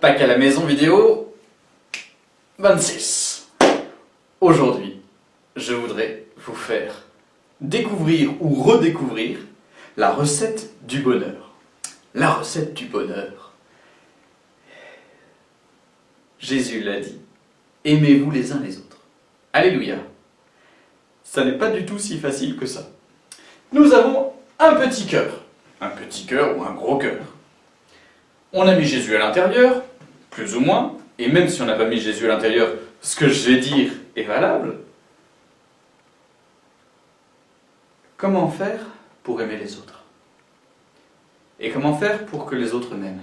Pâques à la maison vidéo 26. Aujourd'hui, je voudrais vous faire découvrir ou redécouvrir la recette du bonheur. La recette du bonheur. Jésus l'a dit, aimez-vous les uns les autres. Alléluia. Ça n'est pas du tout si facile que ça. Nous avons un petit cœur ou un gros cœur. On a mis Jésus à l'intérieur, plus ou moins, et même si on n'a pas mis Jésus à l'intérieur, ce que je vais dire est valable. Comment faire pour aimer les autres? Et comment faire pour que les autres m'aiment?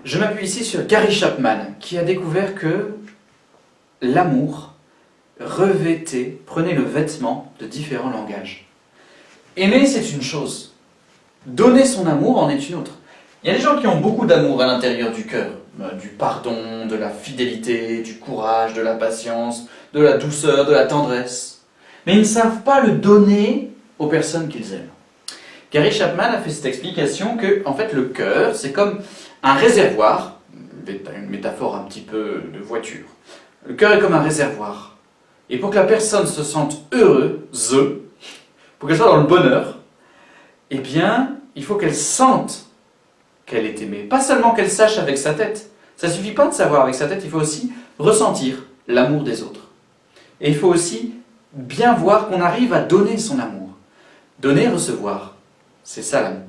Je m'appuie ici sur Gary Chapman, qui a découvert que l'amour prenait le vêtement de différents langages. Aimer, c'est une chose. Donner son amour en est une autre. Il y a des gens qui ont beaucoup d'amour à l'intérieur du cœur, du pardon, de la fidélité, du courage, de la patience, de la douceur, de la tendresse. Mais ils ne savent pas le donner aux personnes qu'ils aiment. Gary Chapman a fait cette explication que, en fait, le cœur, c'est comme un réservoir, une métaphore un petit peu de voiture. Le cœur est comme un réservoir. Et pour que la personne se sente heureuse, pour qu'elle soit dans le bonheur, eh bien, il faut qu'elle sente qu'elle est aimée. Pas seulement qu'elle sache avec sa tête. Ça ne suffit pas de savoir avec sa tête, il faut aussi ressentir l'amour des autres. Et il faut aussi bien voir qu'on arrive à donner son amour. Donner, recevoir, c'est ça l'amour.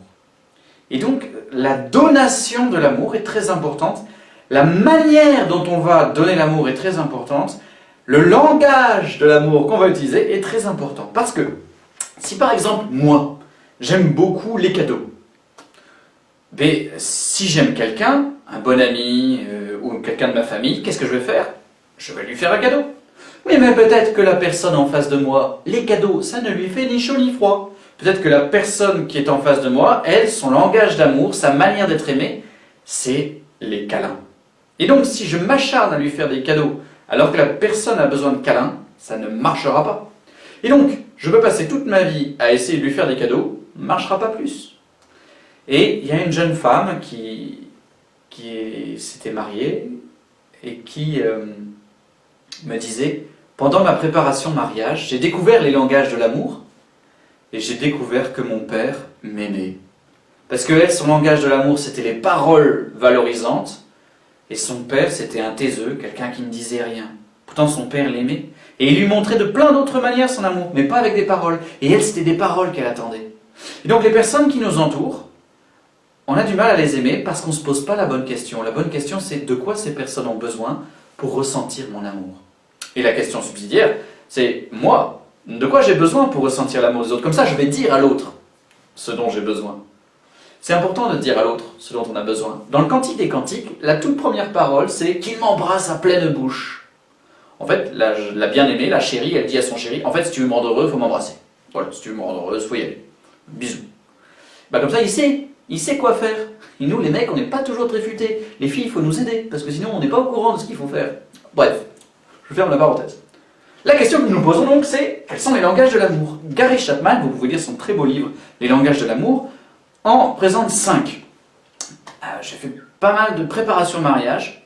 Et donc, la donation de l'amour est très importante. La manière dont on va donner l'amour est très importante. Le langage de l'amour qu'on va utiliser est très important. Parce que, si par exemple, moi, j'aime beaucoup les cadeaux, mais si j'aime quelqu'un, un bon ami ou quelqu'un de ma famille, qu'est-ce que je vais faire? Je vais lui faire un cadeau. Oui, mais peut-être que la personne en face de moi, les cadeaux, ça ne lui fait ni chaud ni froid. Peut-être que la personne qui est en face de moi, elle, son langage d'amour, sa manière d'être aimée, c'est les câlins. Et donc, si je m'acharne à lui faire des cadeaux, alors que la personne a besoin de câlins, ça ne marchera pas. Et donc, je peux passer toute ma vie à essayer de lui faire des cadeaux, ne marchera pas plus. Et il y a une jeune femme qui s'était mariée et qui me disait, pendant ma préparation mariage, j'ai découvert les langages de l'amour et j'ai découvert que mon père m'aimait. Parce que elle, son langage de l'amour, c'était les paroles valorisantes et son père, c'était un taiseux, quelqu'un qui ne disait rien. Pourtant, son père l'aimait et il lui montrait de plein d'autres manières son amour, mais pas avec des paroles. Et elle, c'était des paroles qu'elle attendait. Et donc, les personnes qui nous entourent, on a du mal à les aimer parce qu'on ne se pose pas la bonne question. La bonne question, c'est de quoi ces personnes ont besoin pour ressentir mon amour. Et la question subsidiaire, c'est moi, de quoi j'ai besoin pour ressentir l'amour des autres. Comme ça, je vais dire à l'autre ce dont j'ai besoin. C'est important de dire à l'autre ce dont on a besoin. Dans le Cantique des Cantiques, la toute première parole, c'est « qu'il m'embrasse à pleine bouche ». En fait, la bien-aimée, la chérie, elle dit à son chéri « en fait, si tu veux me rendre heureux, il faut m'embrasser. Voilà, si tu veux me rendre heureuse, il faut y aller. Bisous. » Comme ça, il sait quoi faire. Et nous, les mecs, on n'est pas toujours très futés. Les filles, il faut nous aider, parce que sinon, on n'est pas au courant de ce qu'il faut faire. Bref, je ferme la parenthèse. La question que nous nous posons donc, c'est quels sont les langages de l'amour? Gary Chapman, vous pouvez lire son très beau livre, Les langages de l'amour, en présente 5. J'ai fait pas mal de préparation mariage,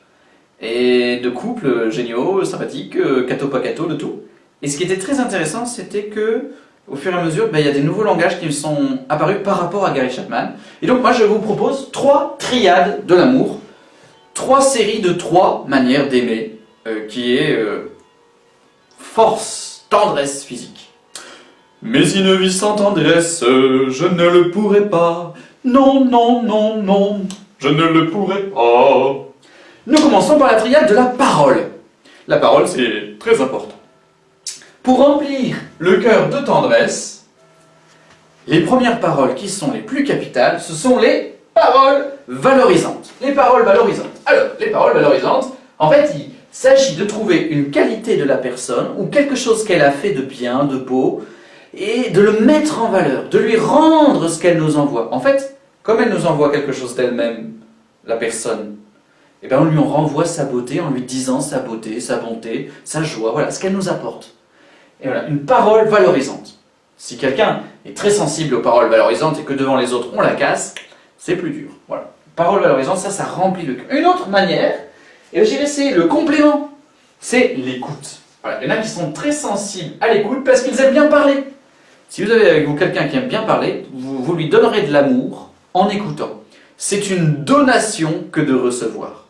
et de couples géniaux, sympathiques, cato pas cato, de tout. Et ce qui était très intéressant, c'était que, au fur et à mesure, il y a des nouveaux langages qui sont apparus par rapport à Gary Chapman. Et donc moi, je vous propose 3 triades de l'amour, 3 séries de 3 manières d'aimer, qui est force, tendresse physique. Mais une vie sans tendresse, je ne le pourrais pas. Non, non, non, non, je ne le pourrais pas. Nous commençons par la triade de la parole. La parole, c'est très important. Pour remplir le cœur de tendresse, les premières paroles qui sont les plus capitales, ce sont les paroles valorisantes. Les paroles valorisantes. Alors, les paroles valorisantes, en fait, il s'agit de trouver une qualité de la personne ou quelque chose qu'elle a fait de bien, de beau, et de le mettre en valeur, de lui rendre ce qu'elle nous envoie. En fait, comme elle nous envoie quelque chose d'elle-même, la personne, eh bien on lui renvoie sa beauté en lui disant sa beauté, sa bonté, sa joie, voilà, ce qu'elle nous apporte. Et voilà, une parole valorisante. Si quelqu'un est très sensible aux paroles valorisantes et que devant les autres on la casse, c'est plus dur. Voilà. Parole valorisante, ça remplit le cœur. Une autre manière, et je dirais c'est le complément, c'est l'écoute. Voilà, il y en a qui sont très sensibles à l'écoute parce qu'ils aiment bien parler. Si vous avez avec vous quelqu'un qui aime bien parler, vous lui donnerez de l'amour en écoutant. C'est une donation que de recevoir.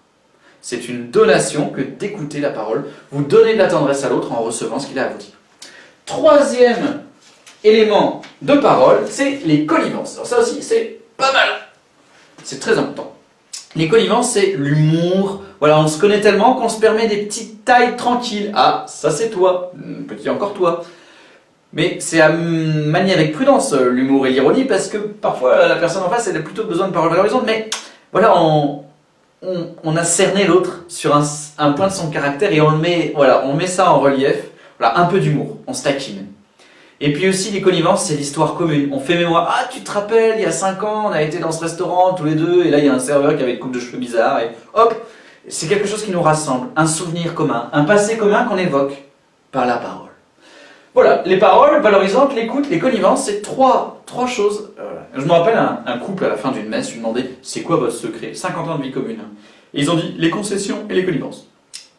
C'est une donation que d'écouter la parole. Vous donnez de la tendresse à l'autre en recevant ce qu'il a à vous dire. Troisième élément de parole, c'est les connivences. Alors ça aussi, c'est pas mal. C'est très important. Les connivences, c'est l'humour. Voilà, on se connaît tellement qu'on se permet des petites tailles tranquilles. Ah, ça c'est toi. Petit encore toi. Mais c'est à manier avec prudence l'humour et l'ironie parce que parfois la personne en face elle a plutôt besoin de paroles valorisantes. Mais voilà, on a cerné l'autre sur un point de son caractère et on met ça en relief. Voilà, un peu d'humour, on se taquine. Et puis aussi les connivences, c'est l'histoire commune. On fait mémoire. Ah, tu te rappelles, il y a 5 ans, on a été dans ce restaurant tous les deux, et là il y a un serveur qui avait une coupe de cheveux bizarre, et hop, c'est quelque chose qui nous rassemble, un souvenir commun, un passé commun qu'on évoque par la parole. Voilà, les paroles valorisantes, l'écoute, les connivences, c'est trois choses. Je me rappelle un couple à la fin d'une messe, je lui demandais c'est quoi votre secret, 50 ans de vie commune. Et ils ont dit les concessions et les connivences.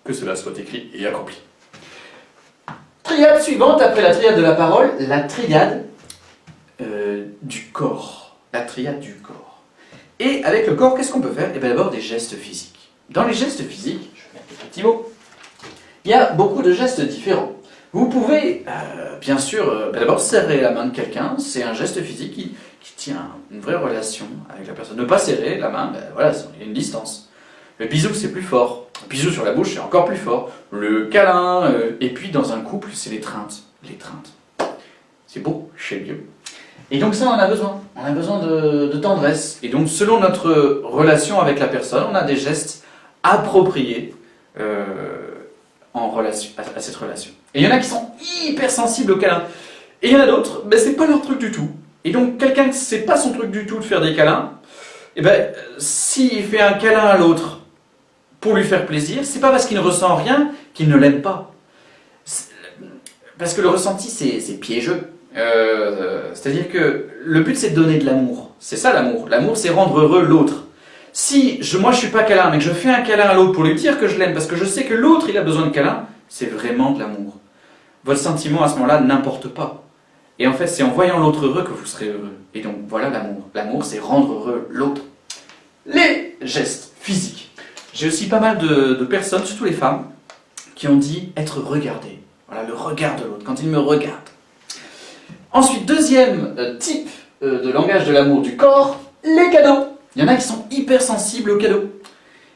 Que cela soit écrit et accompli. Triade suivante, après la triade de la parole, la triade du corps. La triade du corps. Et avec le corps, qu'est-ce qu'on peut faire? Eh bien d'abord des gestes physiques. Dans les gestes physiques, je vais mettre des petits mots, il y a beaucoup de gestes différents. Vous pouvez, bien sûr, d'abord serrer la main de quelqu'un, c'est un geste physique qui tient une vraie relation avec la personne. Ne pas serrer la main, voilà, il y a une distance. Le bisou, c'est plus fort. Le bisou sur la bouche, c'est encore plus fort. Le câlin, et puis dans un couple, c'est l'étreinte. L'étreinte. C'est beau, chez le vieux. Et donc ça, on en a besoin. On a besoin de tendresse. Et donc, selon notre relation avec la personne, on a des gestes appropriés en relation, à cette relation. Et il y en a qui sont hyper sensibles au câlin. Et il y en a d'autres, c'est pas leur truc du tout. Et donc, quelqu'un que c'est pas son truc du tout de faire des câlins, et s'il fait un câlin à l'autre pour lui faire plaisir, c'est pas parce qu'il ne ressent rien qu'il ne l'aime pas. Parce que le ressenti, c'est piégeux. C'est-à-dire que le but, c'est de donner de l'amour. C'est ça l'amour. L'amour, c'est rendre heureux l'autre. Si moi, je suis pas câlin, mais que je fais un câlin à l'autre pour lui dire que je l'aime, parce que je sais que l'autre, il a besoin de câlin, c'est vraiment de l'amour. Votre sentiment, à ce moment-là, n'importe pas. Et en fait, c'est en voyant l'autre heureux que vous serez heureux. Et donc, voilà l'amour. L'amour, c'est rendre heureux l'autre. Les gestes physiques. J'ai aussi pas mal de personnes, surtout les femmes, qui ont dit être regardées. Voilà, le regard de l'autre, quand il me regarde. Ensuite, deuxième type de langage de l'amour du corps, les cadeaux. Il y en a qui sont hyper sensibles aux cadeaux.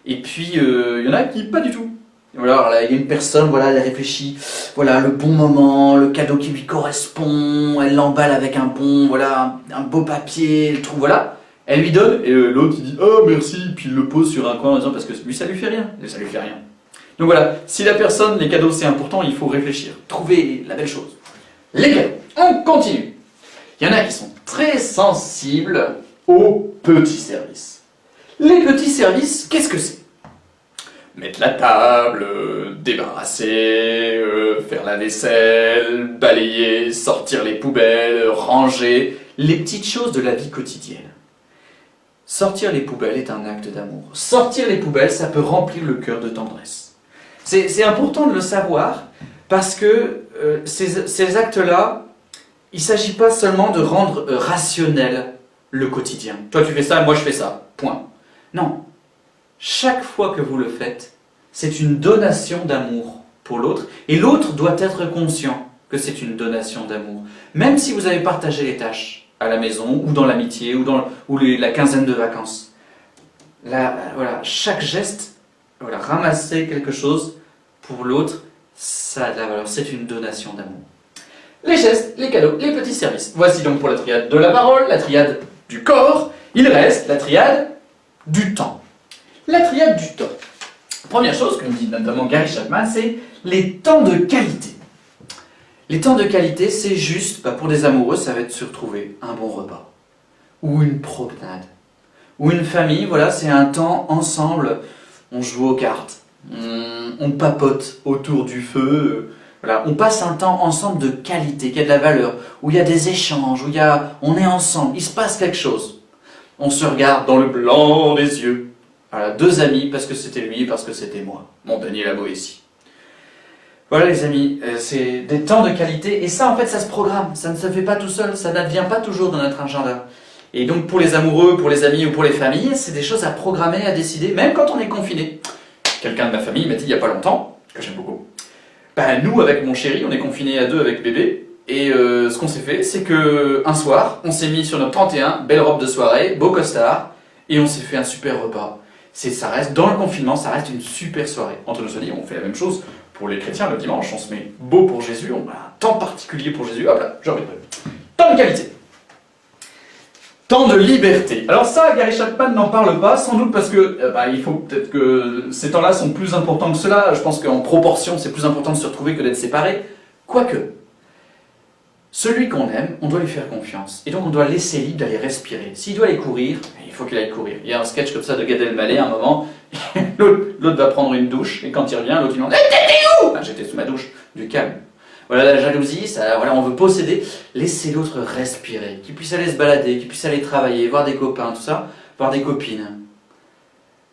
Et puis, il y en a qui pas du tout. Voilà, alors là, il y a une personne, voilà, elle réfléchit, voilà, le bon moment, le cadeau qui lui correspond, elle l'emballe avec un beau papier, le trou, voilà. Elle lui donne, et l'autre il dit « Oh merci », puis il le pose sur un coin en disant « Parce que lui ça lui fait rien ». Ça lui fait rien. Donc voilà, si la personne, les cadeaux c'est important, il faut réfléchir, trouver la belle chose. Les cadeaux, on continue. Il y en a qui sont très sensibles aux petits services. Les petits services, qu'est-ce que c'est? Mettre la table, débarrasser, faire la vaisselle, balayer, sortir les poubelles, ranger, les petites choses de la vie quotidienne. Sortir les poubelles est un acte d'amour. Sortir les poubelles, ça peut remplir le cœur de tendresse. C'est important de le savoir parce que ces actes-là, il ne s'agit pas seulement de rendre rationnel le quotidien. Toi tu fais ça, moi je fais ça. Point. Non. Chaque fois que vous le faites, c'est une donation d'amour pour l'autre et l'autre doit être conscient que c'est une donation d'amour. Même si vous avez partagé les tâches à la maison, ou dans l'amitié, ou la quinzaine de vacances. Là, voilà, chaque geste, voilà, ramasser quelque chose pour l'autre, ça a de la valeur, c'est une donation d'amour. Les gestes, les cadeaux, les petits services. Voici donc pour la triade de la parole, la triade du corps, il reste la triade du temps. La triade du temps. Première chose que nous dit notamment Gary Chapman, c'est les temps de qualité. Les temps de qualité, c'est juste, pour des amoureux, ça va être se retrouver un bon repas, ou une promenade, ou une famille, voilà, c'est un temps ensemble, on joue aux cartes, on papote autour du feu, voilà, on passe un temps ensemble de qualité, qui a de la valeur, où il y a des échanges, où on est ensemble, il se passe quelque chose. On se regarde dans le blanc des yeux. Voilà, deux amis, parce que c'était lui et parce que c'était moi. Mon Denis la Boétie. Voilà les amis, c'est des temps de qualité, et ça en fait ça se programme, ça ne se fait pas tout seul, ça n'advient pas toujours dans notre agenda. Et donc pour les amoureux, pour les amis ou pour les familles, c'est des choses à programmer, à décider, même quand on est confiné. Quelqu'un de ma famille m'a dit il n'y a pas longtemps, que j'aime beaucoup, ben nous avec mon chéri, on est confinés à deux avec bébé, et ce qu'on s'est fait, c'est que un soir, on s'est mis sur notre 31, belle robe de soirée, beau costard, et on s'est fait un super repas. Ça reste, dans le confinement, ça reste une super soirée. Entre nous dit, on fait la même chose. Pour les chrétiens, le dimanche, on se met beau pour Jésus, on a un temps particulier pour Jésus, hop là, j'ai envie de prendre. Temps de qualité. Temps de liberté. Alors ça, Gary Chapman n'en parle pas, sans doute parce que il faut peut-être que ces temps-là sont plus importants que cela. Je pense qu'en proportion, c'est plus important de se retrouver que d'être séparés. Quoique, celui qu'on aime, on doit lui faire confiance. Et donc on doit laisser libre d'aller respirer. S'il doit aller courir, il faut qu'il aille courir. Il y a un sketch comme ça de Gad Elmaleh à un moment, l'autre va prendre une douche, et quand il revient, l'autre il demande « T'étais où ?» J'étais sous ma douche, du calme. Voilà la jalousie, ça, voilà, on veut posséder. Laissez l'autre respirer, qu'il puisse aller se balader, qu'il puisse aller travailler, voir des copains, tout ça, voir des copines.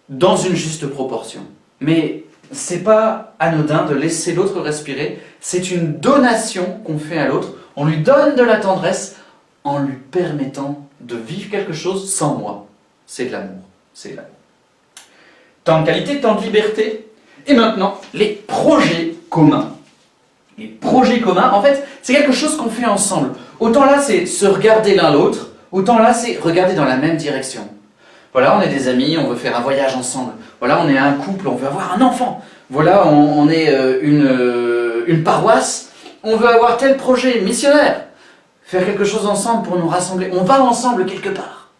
Dans une juste proportion. Mais c'est pas anodin de laisser l'autre respirer, c'est une donation qu'on fait à l'autre. On lui donne de la tendresse en lui permettant de vivre quelque chose sans moi. C'est de l'amour. C'est de l'amour. Temps de qualité, temps de liberté. Et maintenant, les projets communs. Les projets communs, en fait, c'est quelque chose qu'on fait ensemble. Autant là, c'est se regarder l'un l'autre, autant là, c'est regarder dans la même direction. Voilà, on est des amis, on veut faire un voyage ensemble. Voilà, on est un couple, on veut avoir un enfant. Voilà, on est une paroisse, on veut avoir tel projet missionnaire. Faire quelque chose ensemble pour nous rassembler. On va ensemble quelque part.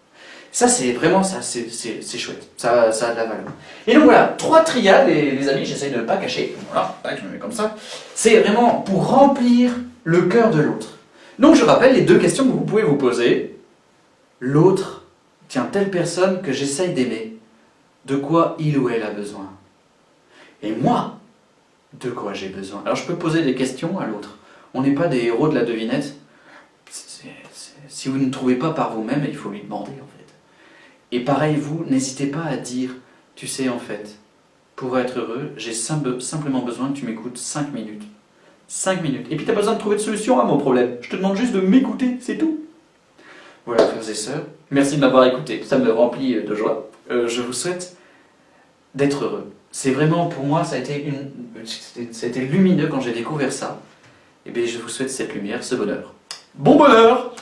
Ça, c'est vraiment ça, c'est chouette. Ça a de la valeur. Et donc voilà, 3 triades, les amis, j'essaye de ne pas cacher. Voilà, je me mets comme ça. C'est vraiment pour remplir le cœur de l'autre. Donc je rappelle les 2 questions que vous pouvez vous poser. L'autre, tiens, telle personne que j'essaye d'aimer, de quoi il ou elle a besoin? Et moi, de quoi j'ai besoin? Alors je peux poser des questions à l'autre. On n'est pas des héros de la devinette. Si vous ne trouvez pas par vous-même, il faut lui demander en fait. Et pareil, vous, n'hésitez pas à dire, tu sais en fait, pour être heureux, j'ai simplement besoin que tu m'écoutes 5 minutes. 5 minutes. Et puis tu n'as pas besoin de trouver de solution à mon problème. Je te demande juste de m'écouter, c'est tout. Voilà, frères et sœurs, merci de m'avoir écouté. Ça me remplit de joie. Je vous souhaite d'être heureux. C'est vraiment, pour moi, ça a été lumineux quand j'ai découvert ça. Et bien, je vous souhaite cette lumière, ce bonheur. Bon bonheur!